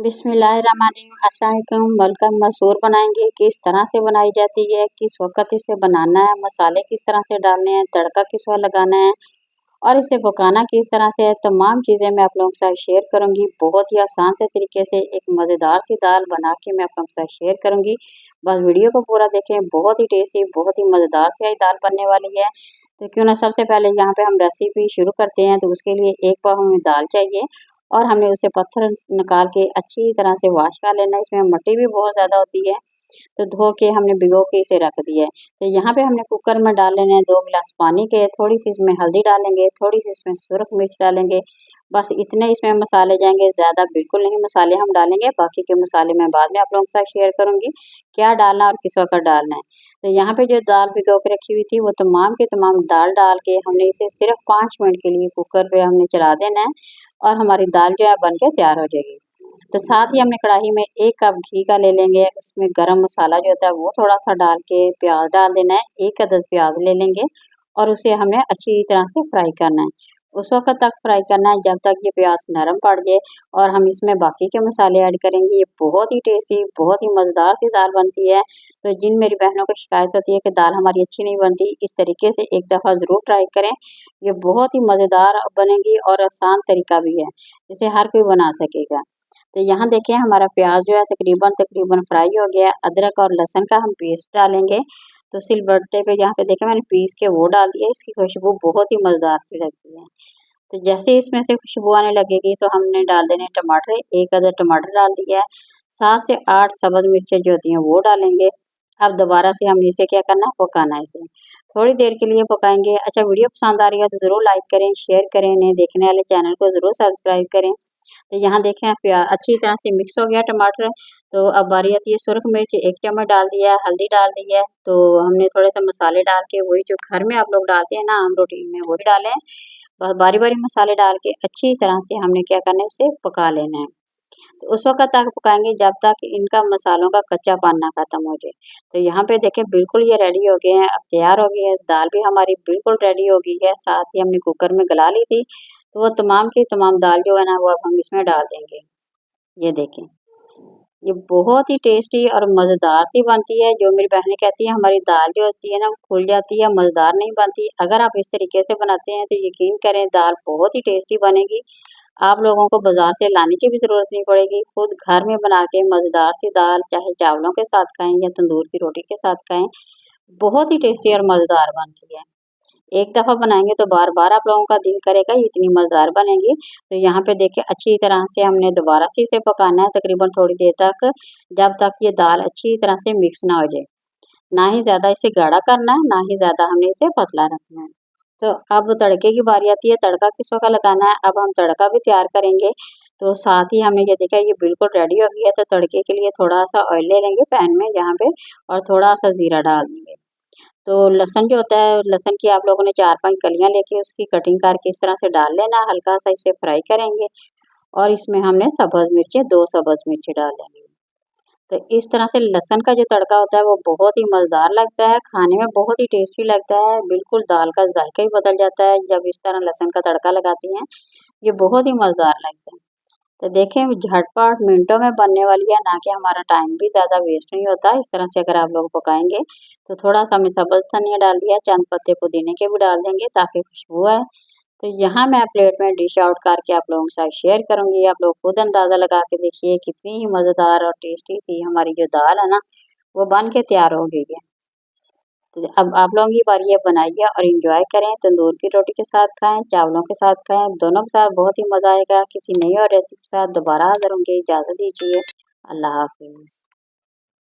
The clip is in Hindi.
बिस्मिल्लाहिर्रहमानिर्रहीम। अस्सलाम वालेकुम। मलका मसूर बनाएंगे, किस तरह से बनाई जाती है, किस वक्त इसे बनाना है, मसाले किस तरह से डालने हैं, तड़का किस वक्त लगाना है और इसे पकाना किस तरह से है, तमाम चीज़ें मैं आप लोगों के साथ शेयर करूंगी। बहुत ही आसान से तरीके से एक मज़ेदार सी दाल बना के मैं आप लोगों के साथ शेयर करूंगी। बस वीडियो को पूरा देखें, बहुत ही टेस्टी, बहुत ही मज़ेदार सी आज दाल बनने वाली है। तो क्यों ना सबसे पहले यहाँ पे हम रेसिपी शुरू करते हैं। तो उसके लिए एक पाव हमें दाल चाहिए और हमने उसे पत्थर निकाल के अच्छी तरह से वॉश कर लेना है। इसमें मिट्टी भी बहुत ज़्यादा होती है, तो धो के हमने भिगो के इसे रख दिया है। तो यहाँ पे हमने कुकर में डाल लेने हैं 2 गिलास पानी के। थोड़ी सी इसमें हल्दी डालेंगे, थोड़ी सी इसमें सुरख मिर्च डालेंगे। बस इतने इसमें मसाले जाएंगे, ज़्यादा बिल्कुल नहीं मसाले हम डालेंगे। बाकी के मसाले मैं बाद में आप लोगों के साथ शेयर करूंगी क्या डालना और किस वक्त डालना है। तो यहाँ पे जो दाल भिगो के रखी हुई थी वो तमाम के तमाम दाल डाल के हमने इसे सिर्फ 5 मिनट के लिए कुकर पे हमने चला देना है और हमारी दाल जो है बन के तैयार हो जाएगी। तो साथ ही हमने कढ़ाई में 1 कप घी का ले लेंगे। उसमें गरम मसाला जो होता है वो थोड़ा सा डाल के प्याज डाल देना है। 1 अदद प्याज ले लेंगे और उसे हमने अच्छी तरह से फ्राई करना है। उस वक्त तक फ्राई करना है जब तक ये प्याज नरम पड़ जाए और हम इसमें बाकी के मसाले ऐड करेंगे। ये बहुत ही टेस्टी, बहुत ही मज़ेदार सी दाल बनती है। तो जिन मेरी बहनों को शिकायत होती है कि दाल हमारी अच्छी नहीं बनती, इस तरीके से एक दफ़ा ज़रूर ट्राई करें। ये बहुत ही मज़ेदार बनेगी और आसान तरीका भी है, इसे हर कोई बना सकेगा। तो यहाँ देखें हमारा प्याज जो है तकरीबन फ्राई हो गया है। अदरक और लहसुन का हम पेस्ट डालेंगे। तो सिलबट्टे पे यहाँ पे देखें मैंने पीस के वो डाल दिया। इसकी खुशबू बहुत ही मज़ेदार सी लगती है। तो जैसे इसमें से खुशबू आने लगेगी तो हमने डाल देने टमाटर। 1 अदद टमाटर डाल दिया है। 7 से 8 सब्ज़ मिर्चें जो होती हैं वो डालेंगे। अब दोबारा से हमने इसे क्या करना है, पकाना है इसे। थोड़ी देर के लिए पकाएंगे। अच्छा, वीडियो पसंद आ रही है तो ज़रूर लाइक करें, शेयर करें, नए देखने वाले चैनल को ज़रूर सब्सक्राइब करें। तो यहाँ देखें प्या अच्छी तरह से मिक्स हो गया टमाटर। तो अब बारी आती है सुरख मिर्च। 1 चम्मच डाल दिया है, हल्दी डाल दी है। तो हमने थोड़े से मसाले डाल के वही जो घर में आप लोग डालते हैं ना आम रोटी में, वही डालें। बस बारी-बारी मसाले डाल के अच्छी तरह से हमने क्या करना है, इसे पका लेना है। तो उस वक़्त तक पकाएँगे जब तक इनका मसालों का कच्चापन ना ख़त्म हो जाए। तो यहाँ पे देखें बिल्कुल ये रेडी हो गए हैं, अब तैयार हो गई है। दाल भी हमारी बिल्कुल रेडी हो गई है। साथ ही हमने कुकर में गला ली थी। तो वो तमाम की तमाम दाल जो है ना वो अब हम इसमें डाल देंगे। ये देखें, ये बहुत ही टेस्टी और मज़ेदार सी बनती है। जो मेरी बहनें कहती हैं हमारी दाल जो होती है ना वो फूल जाती है, मज़ेदार नहीं बनती। अगर आप इस तरीके से बनाते हैं तो यकीन करें दाल बहुत ही टेस्टी बनेगी। आप लोगों को बाज़ार से लाने की भी ज़रूरत नहीं पड़ेगी। खुद घर में बना के मज़ेदार सी दाल चाहे चावलों के साथ खाएँ या तंदूर की रोटी के साथ खाएँ, बहुत ही टेस्टी और मज़ेदार बनती है। एक दफ़ा बनाएँगे तो बार-बार आप लोगों का दिल करेगा, ये इतनी मज़ेदार बनेगी। तो यहाँ पे देखिए अच्छी तरह से हमने दोबारा से इसे पकाना है तकरीबन थोड़ी देर तक, जब तक ये दाल अच्छी तरह से मिक्स ना हो जाए। ना ही ज़्यादा इसे गाढ़ा करना है, ना ही ज़्यादा हमने इसे पतला रखना है। तो अब तड़के की बारी आती है, तड़का किस वक़्त लगाना है, अब हम तड़का भी तैयार करेंगे। तो साथ ही हमने ये देखा ये बिल्कुल रेडी हो गया है। तो तड़के के लिए थोड़ा-सा ऑयल ले लेंगे पैन में यहाँ पे और थोड़ा-सा ज़ीरा डाल देंगे। तो लहसुन जो होता है, लहसुन की आप लोगों ने 4-5 कलियाँ लेके उसकी कटिंग करके इस तरह से डाल लेना, हल्का-सा इसे फ्राई करेंगे और इसमें हमने सब्ज़ मिर्चें 2 सब्ज़ मिर्ची डाल देंगे। तो इस तरह से लहसुन का जो तड़का होता है वो बहुत ही मज़ेदार लगता है, खाने में बहुत ही टेस्टी लगता है, बिल्कुल दाल का ज़ायका ही बदल जाता है जब इस तरह लहसुन का तड़का लगाती हैं, ये बहुत ही मज़ेदार लगता है। तो देखें झटपट मिनटों में बनने वाली है, ना कि हमारा टाइम भी ज़्यादा वेस्ट नहीं होता। इस तरह से अगर आप लोग पकाएँगे, तो थोड़ा-सा हमने सब्ज़ धनिया डाल दिया, चंद पत्ते पुदीने के भी डाल देंगे ताकि खुशबू आए। तो यहाँ मैं प्लेट में डिश आउट करके आप लोगों के साथ शेयर करूँगी। आप लोग खुद अंदाज़ा लगा के देखिए कितनी ही मज़ेदार और टेस्टी सी हमारी जो दाल है ना, वो बन के तैयार हो गई है। तो अब आप लोगों की बारी है, बनाइए और एन्जॉय करें। तंदूर की रोटी के साथ खाएँ, चावलों के साथ खाएँ, दोनों के साथ बहुत ही मज़ा आएगा। किसी नई और रेसिपी के साथ दोबारा हाज़िर होंगे, इजाज़त दीजिए। अल्लाह हाफ़िज़।